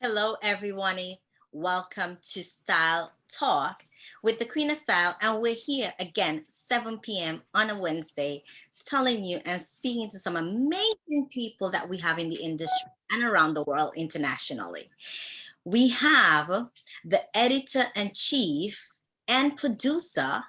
Hello, everyone. Welcome to Style Talk with the Queen of Style. And we're here again, 7 p.m. on a Wednesday, telling you and speaking to some amazing people that we have in the industry and around the world internationally. We have the editor-in-chief and producer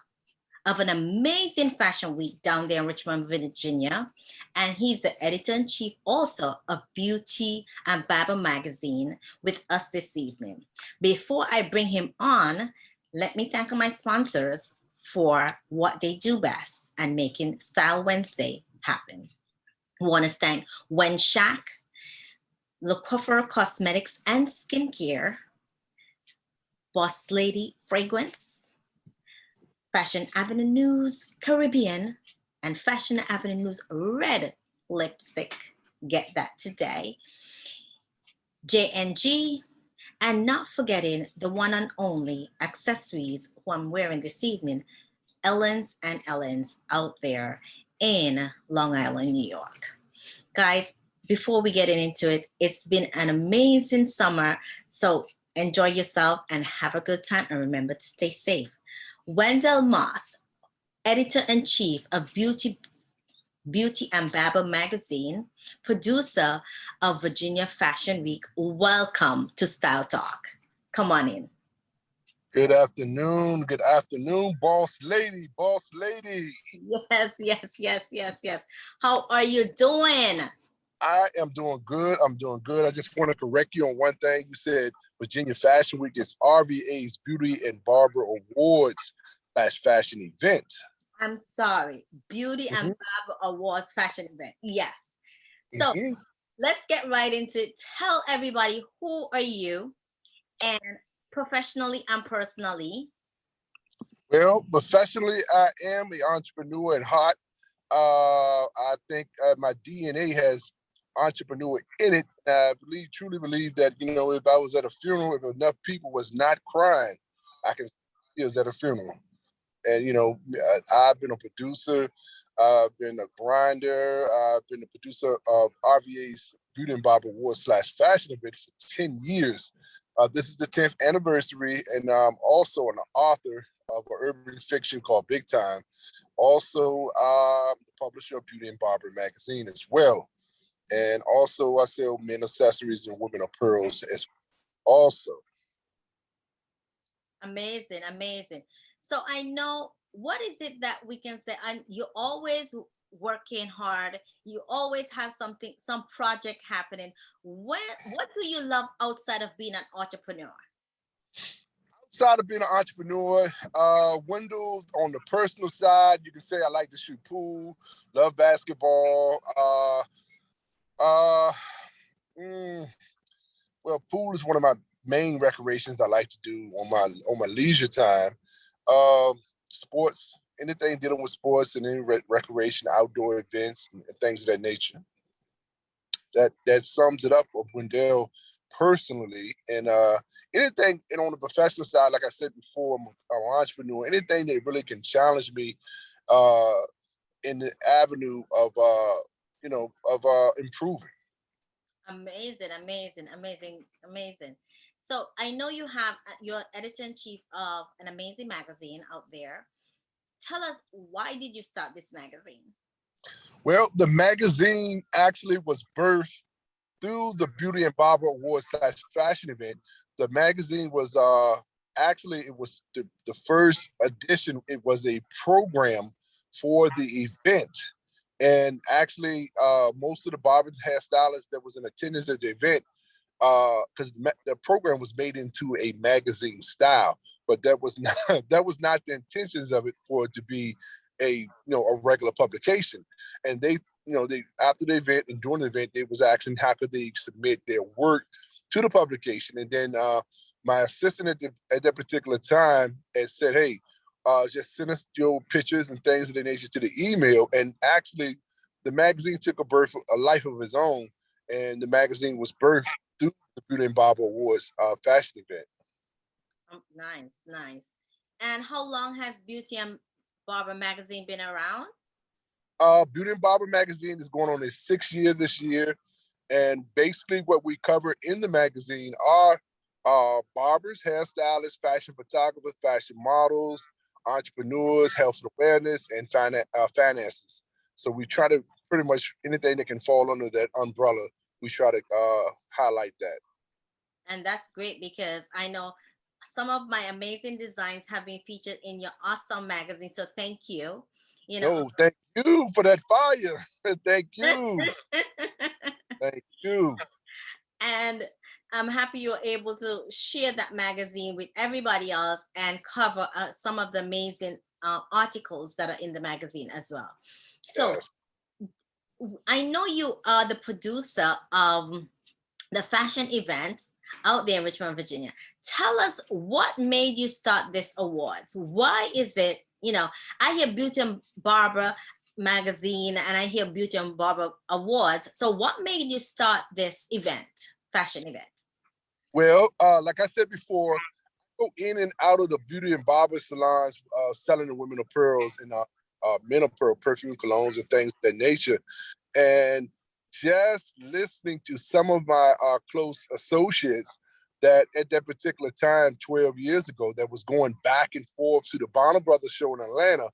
of an amazing fashion week down there in Richmond, Virginia. And he's the editor-in-chief also of Beauty and Barber magazine with us this evening. Before I bring him on, let me thank my sponsors for what they do best and making Style Wednesday happen. I want to thank Wendell, Locofer Cosmetics and Skincare, Boss Lady Fragrance, Fashion Avenue News Caribbean, and Fashion Avenue News Red Lipstick. Get that today. JNG, and not forgetting the one and only accessories who I'm wearing this evening, Ellen's and Ellen's out there in Long Island, New York. Guys, before we get into it, it's been an amazing summer. So enjoy yourself and have a good time. And remember to stay safe. Wendell Moss, editor-in-chief of Beauty and Barber magazine, producer of Virginia Fashion Week. Welcome to Style Talk. Come on in. Good afternoon, boss lady. Yes. How are you doing? I am doing good. I just want to correct you on one thing. You said Virginia Fashion Week is RVA's Beauty and Barber Awards /fashion event. I'm sorry, Beauty and Barber Awards fashion event. Yes. So let's get right into it. Tell everybody, who are you, and professionally and personally? Well, professionally, I am an entrepreneur at heart. I think my DNA has entrepreneur in it. I truly believe that, if I was at a funeral, if enough people was not crying, I can see us at a funeral. And, I've been a producer, I've been a grinder, I've been a producer of RVA's Beauty and Barber Awards /fashion event for 10 years. This is the 10th anniversary, and I'm also an author of an urban fiction called Big Time. Also, the publisher of Beauty and Barber magazine as well. And also, I sell men accessories and women apparels as also. Amazing. So I know, what is it that we can say? And you're always working hard. You always have some project happening. What do you love outside of being an entrepreneur? Outside of being an entrepreneur, Wendell, on the personal side, you can say I like to shoot pool, love basketball. Well, pool is one of my main recreations I like to do on my leisure time. Sports, anything dealing with sports and any recreation, outdoor events, and things of that nature. That sums it up of Wendell personally. And anything, and on the professional side, like I said before, I'm an entrepreneur. Anything that really can challenge me in the avenue of improving. Amazing. So I know you're editor-in-chief of an amazing magazine out there. Tell us, why did you start this magazine? Well, the magazine actually was birthed through the Beauty and Barber Awards /fashion event. The magazine was it was the first edition. It was a program for the event. And actually, most of the barbers, hairstylists that was in attendance at the event, because the program was made into a magazine style, but that was not the intentions of it, for it to be a regular publication. And they after the event and during the event, they was asking how could they submit their work to the publication. And then my assistant at that particular time had said, hey, just send us your pictures and things of the nature to the email. And actually, the magazine took a life of its own, and the magazine was birthed through the Beauty and Barber Awards fashion event. Nice. And how long has Beauty and Barber magazine been around? Beauty and Barber magazine is going on its 6th year this year. And basically what we cover in the magazine are barbers, hairstylists, fashion photographers, fashion models, entrepreneurs, health awareness, and finances. So we try to pretty much anything that can fall under that umbrella, we try to highlight that. And that's great because I know some of my amazing designs have been featured in your awesome magazine. So thank you. You know. Oh, thank you for that fire. Thank you. Thank you. And I'm happy you're able to share that magazine with everybody else and cover some of the amazing articles that are in the magazine as well. So Yes. I know you are the producer of the fashion event out there in Richmond, Virginia. Tell us what made you start this awards. Why is it, I hear Beauty and Barber magazine and I hear Beauty and Barber awards. So what made you start this event, fashion event? Well, like I said before, I go in and out of the beauty and barber salons selling the women apparels and men apparel, perfume, colognes, and things of that nature. And just listening to some of my close associates that at that particular time, 12 years ago, that was going back and forth to the Barber Brothers show in Atlanta,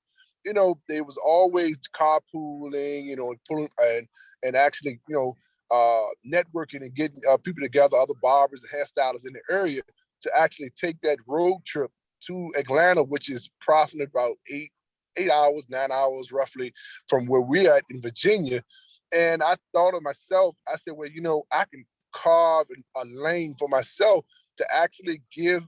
they was always carpooling, and pulling and actually, networking and getting people together, other barbers and hairstylists in the area to actually take that road trip to Atlanta, which is approximately about 8 hours, 9 hours roughly from where we're at in Virginia. And I thought of myself, I said, well, I can carve a lane for myself to actually give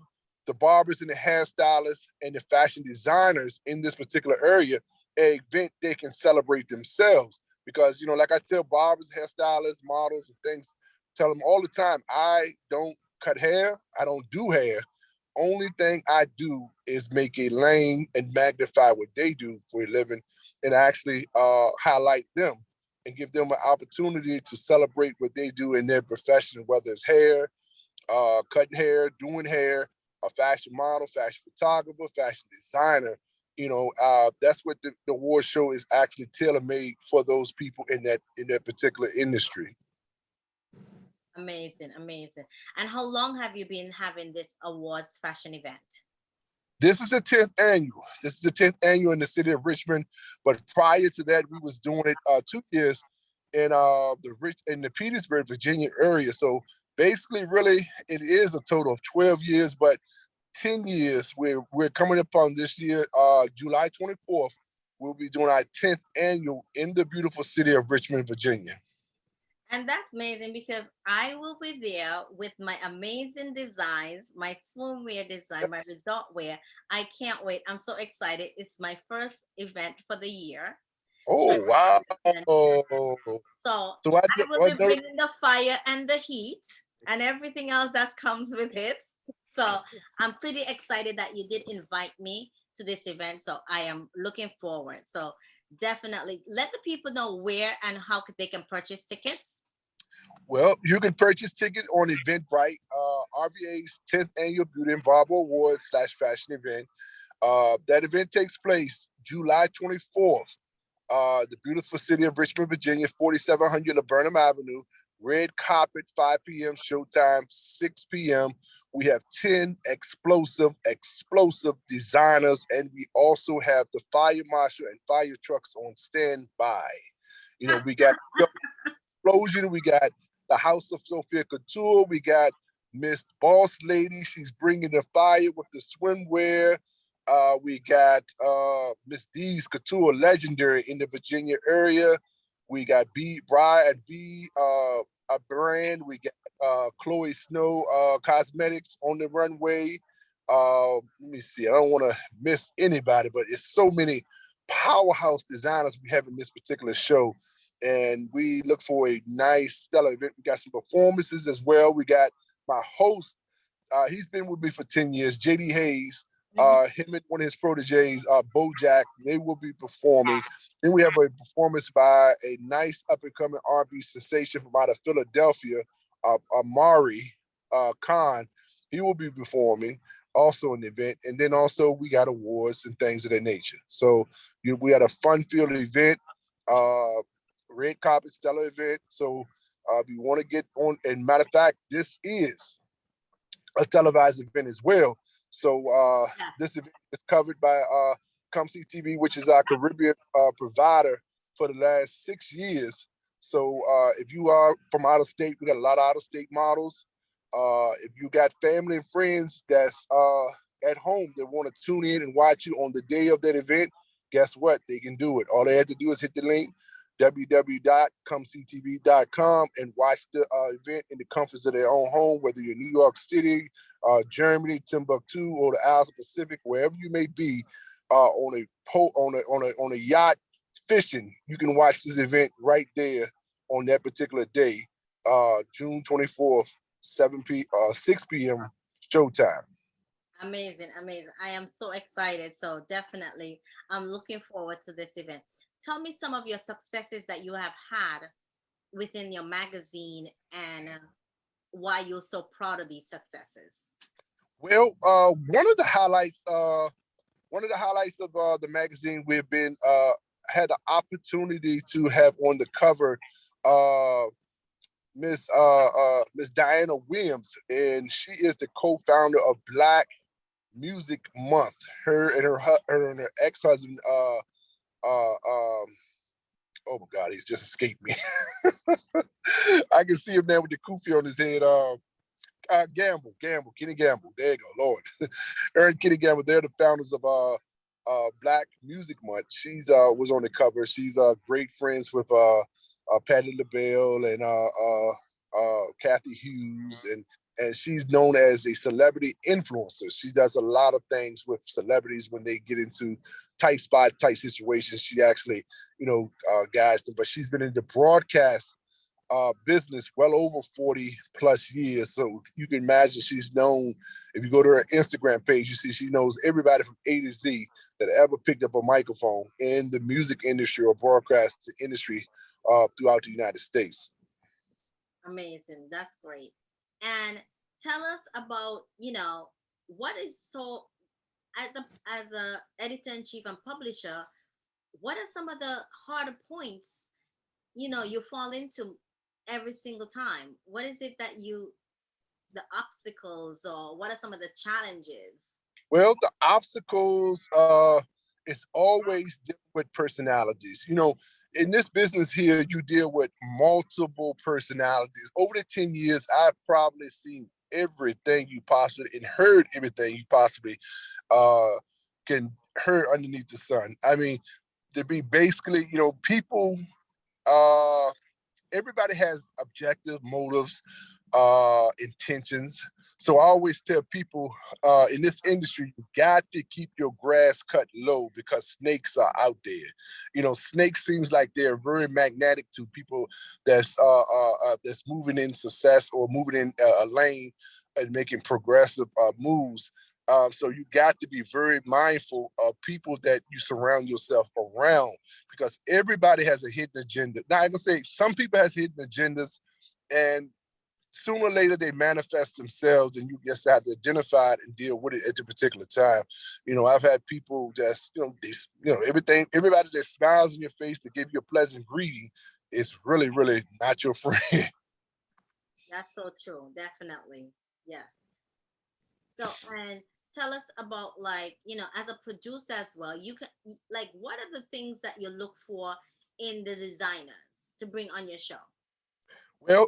the barbers and the hairstylists and the fashion designers in this particular area an event they can celebrate themselves. Because, like I tell barbers, hairstylists, models, and things, tell them all the time, I don't cut hair, I don't do hair. Only thing I do is make a lane and magnify what they do for a living and actually highlight them and give them an opportunity to celebrate what they do in their profession, whether it's hair, cutting hair, doing hair, a fashion model, fashion photographer, fashion designer. That's what the award show is actually tailor-made for those people in that particular industry. Amazing, amazing. And how long have you been having this awards fashion event? This is the 10th annual. This is the 10th annual in the city of Richmond. But prior to that, we was doing it 2 years in the Petersburg, Virginia area. So basically, really, it is a total of 12 years, but 10 years. We're coming up on this year, July 24th. We'll be doing our 10th annual in the beautiful city of Richmond, Virginia. And that's amazing because I will be there with my amazing designs, my swimwear design, my resort wear. I can't wait. I'm so excited. It's my first event for the year. Oh, wow. So I will be bringing the fire and the heat and everything else that comes with it. So I'm pretty excited that you did invite me to this event. So I am looking forward. So definitely let the people know where and how they can purchase tickets. Well, you can purchase tickets on Eventbrite, RVA's 10th annual Beauty and Barber Awards /fashion event. That event takes place July 24th. The beautiful city of Richmond, Virginia, 4700 Laburnum Avenue. Red carpet, 5 p.m. Showtime, 6 p.m. We have 10 explosive designers, and we also have the fire marshal and fire trucks on standby. We got explosion, we got the House of Sophia Couture, we got Miss Boss Lady. She's bringing the fire with the swimwear. We got Miss D's Couture, legendary in the Virginia area. We got Bride B, a brand. We got Chloe Snow Cosmetics on the runway. Let me see. I don't want to miss anybody, but it's so many powerhouse designers we have in this particular show. And we look for a nice, stellar event. We got some performances as well. We got my host. He's been with me for 10 years, JD Hayes. Him and one of his proteges, Bojack, they will be performing. Then we have a performance by a nice up-and-coming R&B sensation from out of Philadelphia, Amari Khan. He will be performing also in the event. And then also we got awards and things of that nature. So we had a fun-filled event, red carpet stellar event. So We want to get on, and matter of fact, this is a televised event as well. So this event is covered by ComC TV, which is our Caribbean provider for the last 6 years. So if you are from out of state, we got a lot of out of state models. If you got family and friends that's at home that want to tune in and watch you on the day of that event, guess what? They can do it. All they have to do is hit the link, www.comctv.com, and watch the event in the comforts of their own home, whether you're in New York City, Germany, Timbuktu, or the Isles of Pacific, wherever you may be, on a yacht fishing. You can watch this event right there on that particular day, June 24th, 6 p.m. showtime. Amazing, amazing. I am so excited. So definitely, I'm looking forward to this event. Tell me some of your successes that you have had within your magazine and why you're so proud of these successes. Well, one of the highlights of the magazine, we've been had the opportunity to have on the cover Miss Diana Williams, and she is the co-founder of Black Music Month. Her and her ex-husband, oh my God, he's just escaped me. I can see him now with the kufi on his head. Kenny Gamble. There you go, Lord. Her and Kenny Gamble, they're the founders of Black Music Month. She's was on the cover. She's great friends with Patti LaBelle and Kathy Hughes, and she's known as a celebrity influencer. She does a lot of things with celebrities when they get into tight situations. She actually, guides them. But she's been in the broadcast business well over 40 plus years. So you can imagine she's known. If you go to her Instagram page, you see she knows everybody from A to Z that ever picked up a microphone in the music industry or broadcast industry throughout the United States. Amazing. That's great. And tell us about, what is so, as a editor-in-chief and publisher, what are some of the harder points, you fall into every single time? What is it that the obstacles, or what are some of the challenges? Well, the obstacles is always dealing with personalities. In this business here, you deal with multiple personalities. Over the 10 years, I've probably seen everything you possibly and heard everything you possibly can hear underneath the sun. I mean, to be basically, people, everybody has objective motives, intentions. So I always tell people in this industry, you got to keep your grass cut low because snakes are out there. Snakes seems like they're very magnetic to people that's moving in success or moving in a lane and making progressive moves. So you got to be very mindful of people that you surround yourself around, because everybody has a hidden agenda. Now, I can say some people has hidden agendas, and sooner or later they manifest themselves, and you just have to identify it and deal with it at the particular time. I've had people just, everybody that smiles in your face to give you a pleasant greeting is really, really not your friend. That's so true. Definitely. Yes. So, and tell us about, as a producer as well, you can, what are the things that you look for in the designers to bring on your show? Well,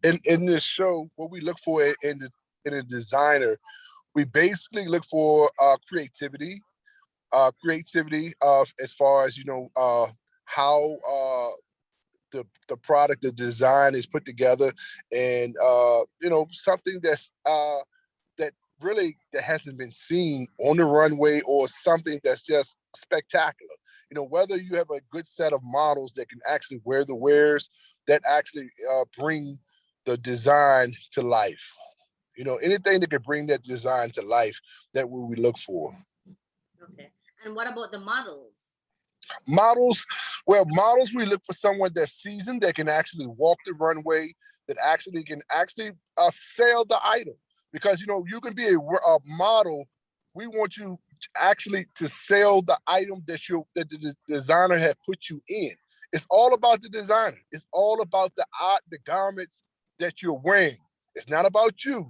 in this show, what we look for in a designer, we basically look for creativity as far as how the product, the design is put together, and something that's that really that hasn't been seen on the runway, or something that's just spectacular. Whether you have a good set of models that can actually wear the wares that actually bring the design to life. Anything that could bring that design to life, that what we look for. Okay. And what about the models? Models, we look for someone that's seasoned, that can actually walk the runway, that actually can sell the item. Because you can be a model. We want you actually to sell the item that the designer had put you in. It's all about the designer. It's all about the art, the garments that you're wearing. It's not about you.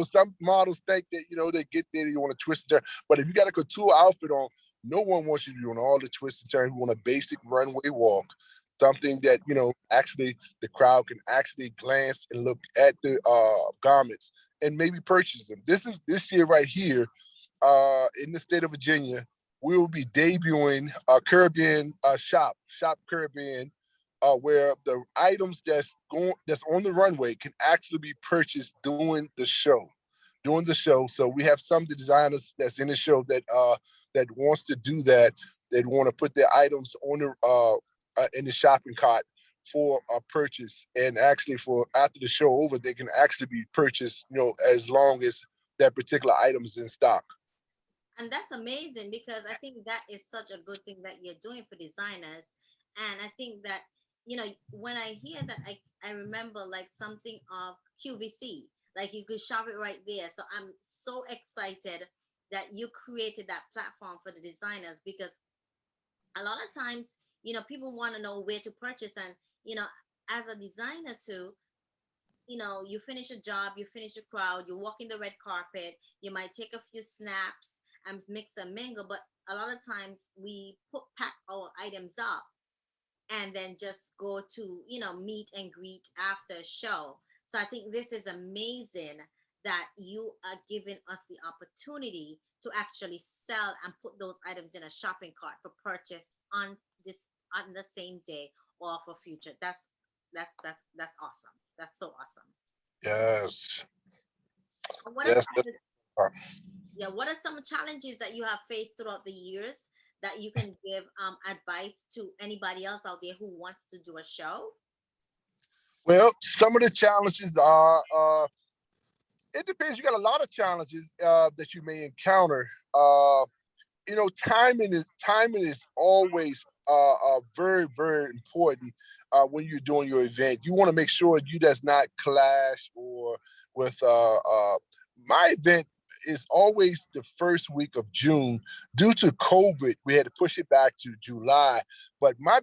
Some models think that, they get there, you want to twist and turn. But if you got a couture outfit on, no one wants you doing all the twist and turn. You want a basic runway walk, something that, actually the crowd can actually glance and look at the garments and maybe purchase them. This year right here, in the state of Virginia, we will be debuting a Caribbean shop Caribbean, where the items that's on the runway can actually be purchased during the show. So we have some of the designers that's in the show that wants to do that. They want to put their items on in the shopping cart for a purchase, and actually for after the show over, they can actually be purchased, as long as that particular item is in stock. And that's amazing, because I think that is such a good thing that you're doing for designers. And I think that, when I hear that, I remember like something of QVC, like you could shop it right there. So I'm so excited that you created that platform for the designers, because a lot of times, people want to know where to purchase. And, as a designer too, you finish a job, you finish the crowd, you walk in the red carpet, you might take a few snaps and mix and mingle, but a lot of times we pack our items up and then just go to, meet and greet after a show. So I think this is amazing that you are giving us the opportunity to actually sell and put those items in a shopping cart for purchase on the same day or for future. That's awesome. That's so awesome. Yes. What Yes. what are some challenges that you have faced throughout the years that you can give advice to anybody else out there who wants to do a show? Well, some of the challenges are, it depends. You got a lot of challenges that you may encounter. Timing is always very, very important when you're doing your event. You want to make sure you does not clash or with my event is always the first week of June. Due to COVID, we had to push it back to July. But my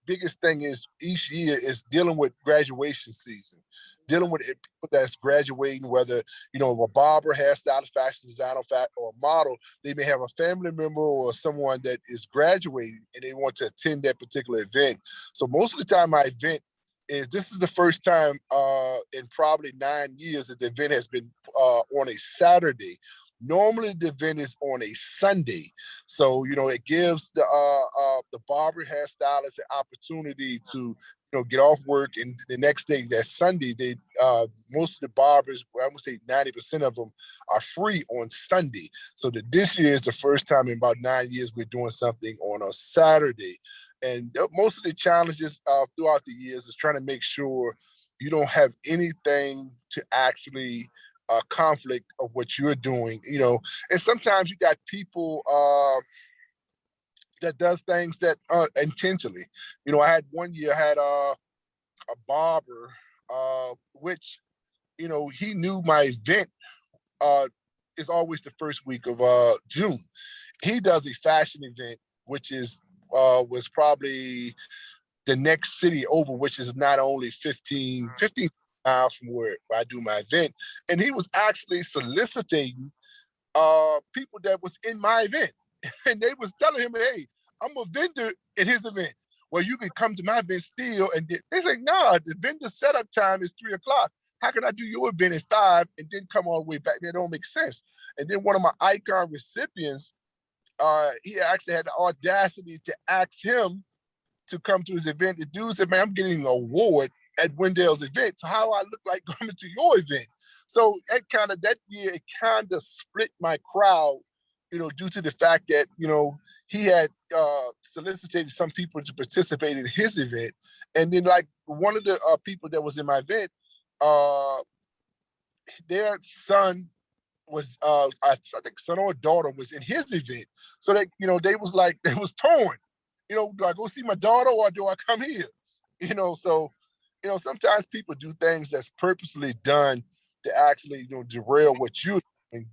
biggest thing is each year is dealing with graduation season, dealing with people that's graduating, whether, a barber, hairstylist, fashion designer, or a model. They may have a family member or someone that is graduating and they want to attend that particular event. So most of the time my event this is the first time in probably 9 years that the event has been on a Saturday. Normally the event is on a Sunday. So, it gives the barber, hairstylist an opportunity to get off work, and the next day, that Sunday, they most of the barbers, well, I would say 90% of them are free on Sunday. So this year is the first time in about 9 years we're doing something on a Saturday. And most of the challenges throughout the years is trying to make sure you don't have anything to actually conflict of what you're doing, and sometimes you got people that does things that intentionally. I had one year, I had a barber, which, he knew my event is always the first week of June. He does a fashion event, which was probably the next city over, which is not only 15 miles from where I do my event. And he was actually soliciting people that was in my event. And they was telling him, hey, I'm a vendor at his event. Well, you can come to my event still. And they say, nah, the vendor setup time is 3:00. How can I do your event at 5 and then come all the way back? That don't make sense. And then one of my icon recipients, he actually had the audacity to ask him to come to his event. The dude said, man, I'm getting an award at Wendell's event. So how I look like coming to your event? So that year, it kind of split my crowd, due to the fact that, he had solicited some people to participate in his event. And then like one of the people that was in my event, their son was, I think son or daughter was in his event. So they, they was torn, do I go see my daughter or do I come here? So, sometimes people do things that's purposely done to actually, derail what you.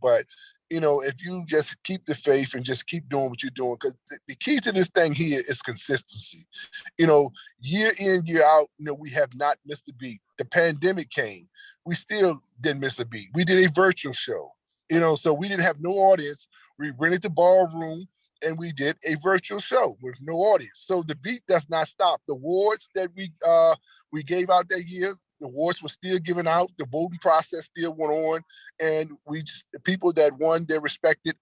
But if you just keep the faith and just keep doing what you're doing, because the key to this thing here is consistency. Year in, year out, we have not missed a beat. The pandemic came, we still didn't miss a beat. We did a virtual show, so we didn't have no audience. We rented the ballroom and we did a virtual show with no audience. So the beat does not stop. The awards that we gave out that year, the awards were still given out. The voting process still went on, and the people that won their respected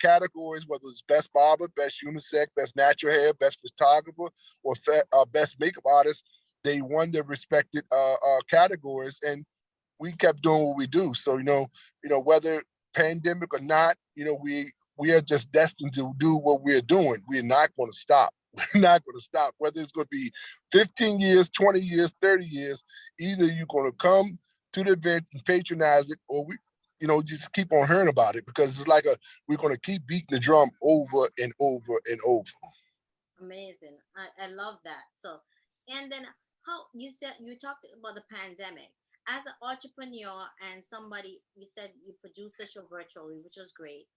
categories, whether it's best barber, best unisex, best natural hair, best photographer, or best makeup artist, they won their respected categories, and we kept doing what we do. So whether pandemic or not, we are just destined to do what we're doing. We're not going to stop. We're not going to stop. Whether it's going to be 15 years, 20 years, 30 years, either you're going to come to the event and patronize it, or we, just keep on hearing about it, because it's like we're going to keep beating the drum over and over and over. Amazing. I love that. So, and then how you said you talked about the pandemic as an entrepreneur and somebody, you said you produced the show virtually, which was great.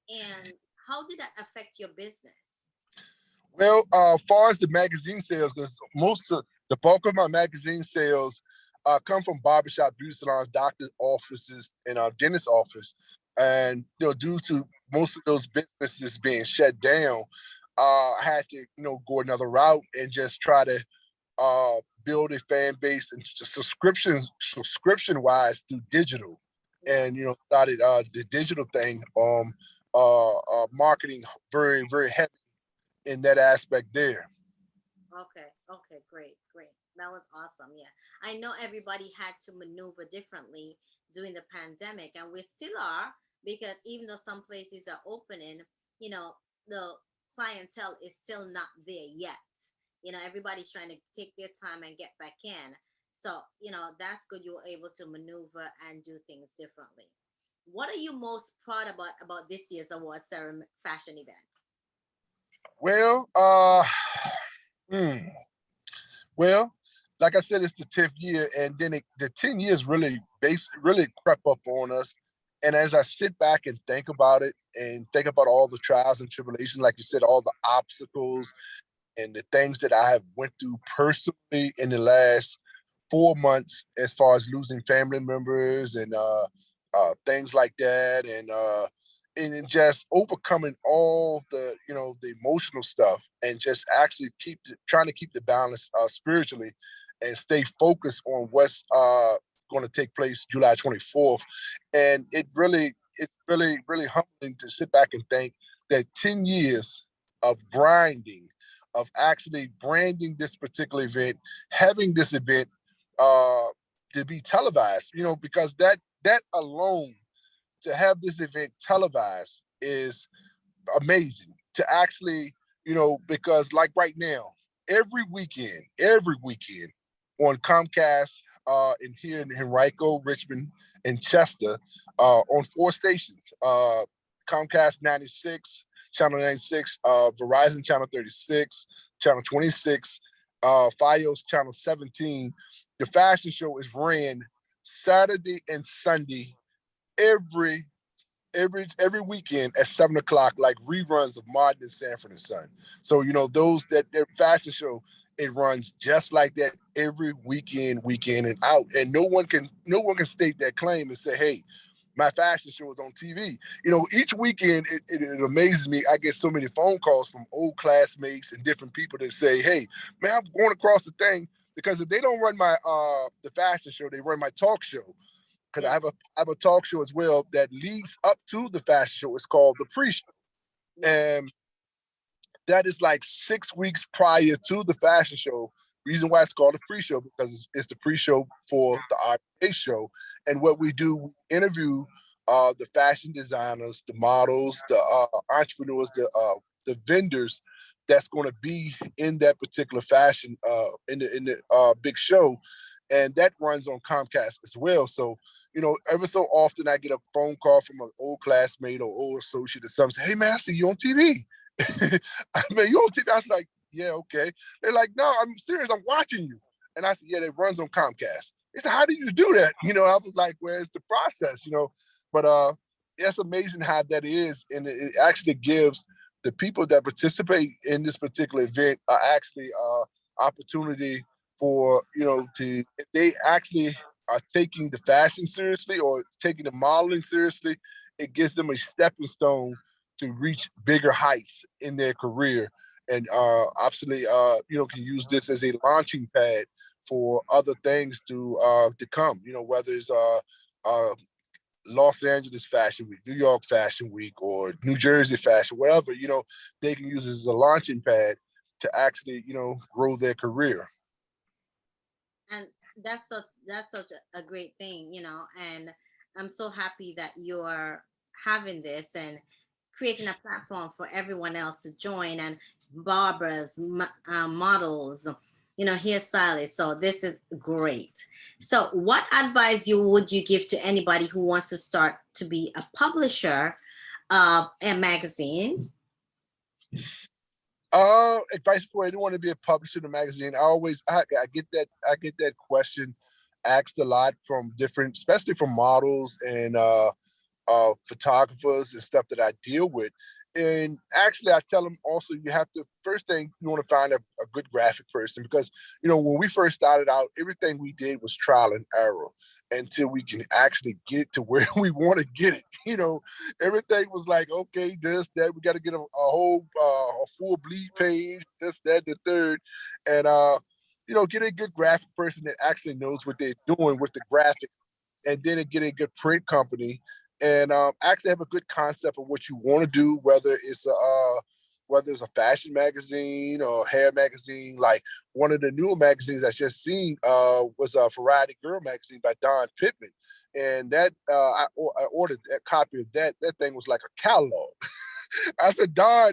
And how did that affect your business? Well, far as the magazine sales, because most of the bulk of my magazine sales come from barbershop, beauty salons, doctor's offices, and our dentist office. And due to most of those businesses being shut down, I had to go another route and just try to build a fan base and just subscription wise through digital, and started the digital thing, marketing very, very heavy in that aspect there. Okay, great. That was awesome. Yeah. I know everybody had to maneuver differently during the pandemic, and we still are, because even though some places are opening, the clientele is still not there yet. Everybody's trying to take their time and get back in. So, that's good you were able to maneuver and do things differently. What are you most proud about this year's award ceremony fashion event? Well, hmm. Well, like I said, it's the 10th year, and then the 10 years really crept up on us. And as I sit back and think about it, and think about all the trials and tribulations, like you said, all the obstacles and the things that I have went through personally in the last 4 months, as far as losing family members and things like that, and then just overcoming all the the emotional stuff, and just actually trying to keep the balance spiritually, and stay focused on what's going to take place July 24th. And it's really humbling to sit back and think that 10 years of grinding, of actually branding this particular event, having this event to be televised, because that alone, to have this event televised, is amazing. To actually, because like right now, every weekend on Comcast, in here in Henrico, Richmond, and Chester, on 4 stations, Comcast 96, Channel 96, Verizon Channel 36, Channel 26, Fios Channel 17. The fashion show is ran Saturday and Sunday, every every weekend at 7 o'clock, like reruns of Martin and Sanford and Son. So those that their fashion show, it runs just like that every weekend, weekend and out, and no one can state that claim and say, hey, my fashion show is on TV. Each weekend it amazes me. I get so many phone calls from old classmates and different people that say, hey, man, I'm going across the thing, because if they don't run my the fashion show, they run my talk show, because I have a talk show as well that leads up to the fashion show. It's called the pre-show, and that is like 6 weeks prior to the fashion show. Reason why it's called a pre-show, because it's the pre-show for the RPA show. And what we do, we interview the fashion designers, the models, the entrepreneurs, the vendors that's going to be in that particular fashion in the big show, and that runs on Comcast as well. So every so often I get a phone call from an old classmate or old associate or something, say, hey man, I see you on TV. I mean, you on TV? I was like, yeah, okay. They're like, no, I'm serious. I'm watching you. And I said, yeah, it runs on Comcast. They said, how do you do that? I was like, well, it's the process, But it's amazing how that is, and it actually gives the people that participate in this particular event actually opportunity for to if they actually are taking the fashion seriously or taking the modeling seriously, it gives them a stepping stone to reach bigger heights in their career, and absolutely can use this as a launching pad for other things to come. Whether it's Los Angeles Fashion Week, New York Fashion Week, or New Jersey Fashion, whatever, they can use it as a launching pad to actually, grow their career. And that's such a great thing, and I'm so happy that you're having this and creating a platform for everyone else to join, and barbers, models, hairstylists. So this is great. So what advice would you give to anybody who wants to start to be a publisher of a magazine? Advice for anyone to be a publisher in a magazine. I get that question asked a lot from different, especially from models and photographers and stuff that I deal with. And actually, I tell them also, you have to, first thing, you want to find a good graphic person, because, when we first started out, everything we did was trial and error until we can actually get it to where we want to get it. Everything was like, okay, this, that, we got to get a whole, a full bleed page, this, that, the third. And, get a good graphic person that actually knows what they're doing with the graphic, and then get a good print company, and actually have a good concept of what you want to do, whether it's a fashion magazine or hair magazine. Like one of the newer magazines I just seen was a Variety Girl magazine by Don Pittman, and that I ordered a copy of that. That thing was like a catalog. I said, Don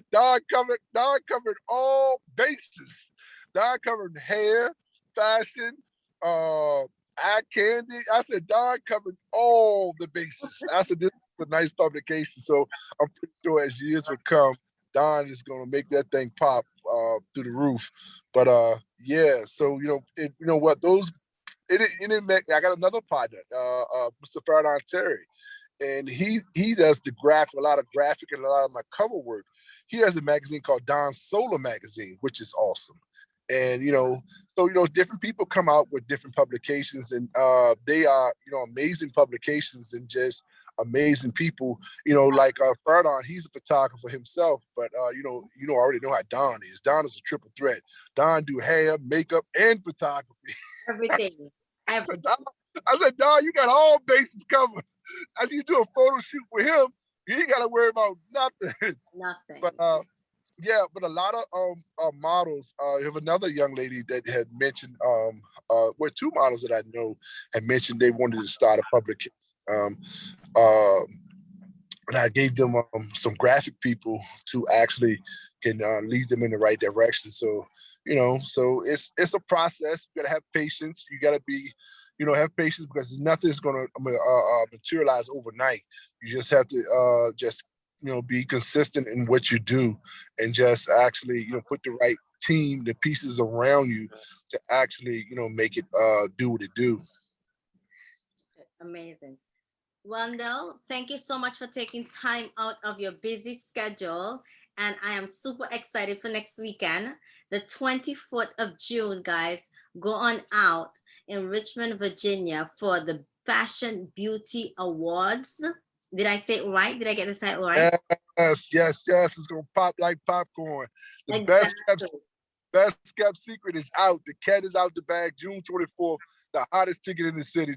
covered all bases. Don covered hair, fashion, eye candy. I said, Don covered all the bases. I said, this is a nice publication. So I'm pretty sure as years would come, Don is going to make that thing pop through the roof. But yeah, so you know what, those it make, I got another partner, Mr. Faradon Terry, and he does a lot of graphic and a lot of my cover work. He has a magazine called Don Solar Magazine, which is awesome. And so different people come out with different publications, and they are amazing publications and just amazing people. Like Ferdon, he's a photographer himself, but I already know how Don is. Don is a triple threat. Don do hair, makeup, and photography. Everything. Everything. I said, Don, you got all bases covered. As you do a photo shoot with him, you ain't got to worry about nothing. Nothing. But yeah, but a lot of models. You have another young lady that had mentioned, two models that I know had mentioned they wanted to start a publication. And I gave them some graphic people to actually can lead them in the right direction. So so it's a process. You gotta have patience. You gotta be, have patience, because nothing's gonna materialize overnight. You just have to just be consistent in what you do, and just actually put the right team, the pieces around you to actually make it do what it do. Amazing. Wendell, thank you so much for taking time out of your busy schedule. And I am super excited for next weekend, the 24th of June, guys. Go on out in Richmond, Virginia for the Fashion Beauty Awards. Did I say it right? Did I get the title right? Yes. It's gonna pop like popcorn. The Exactly. best kept secret is out. The cat is out the bag. June 24th, the hottest ticket in the city.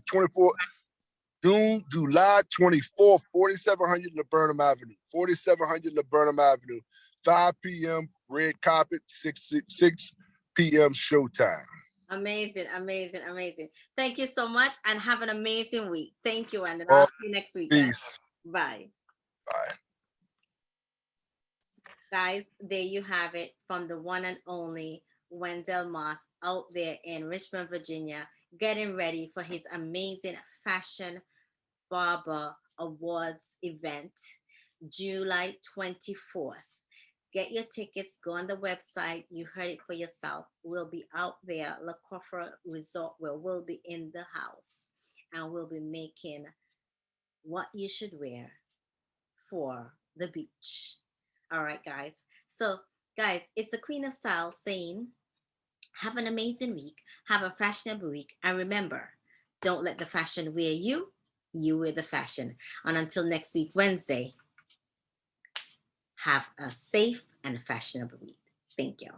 July 24th, 4700 Laburnum Avenue. 4700 Laburnum Avenue. 5 p.m. red carpet. 6 p.m. showtime. Amazing, amazing, amazing. Thank you so much, and have an amazing week. Thank you, and I'll Oh, see you next week. peace. Bye. Bye. Guys, there you have it from the one and only Wendell Moss out there in Richmond, Virginia, getting ready for his amazing Fashion Barber Awards event, July 24th. Get your tickets, go on the website. You heard it for yourself. We'll be out there, La Coffre Resort, where we'll be in the house, and we'll be making what you should wear for the beach. All right, guys. So, guys, it's the Queen of Style saying, have an amazing week, have a fashionable week, and remember, don't let the fashion wear you, you wear the fashion. And until next week, Wednesday, have a safe and fashionable week. Thank you.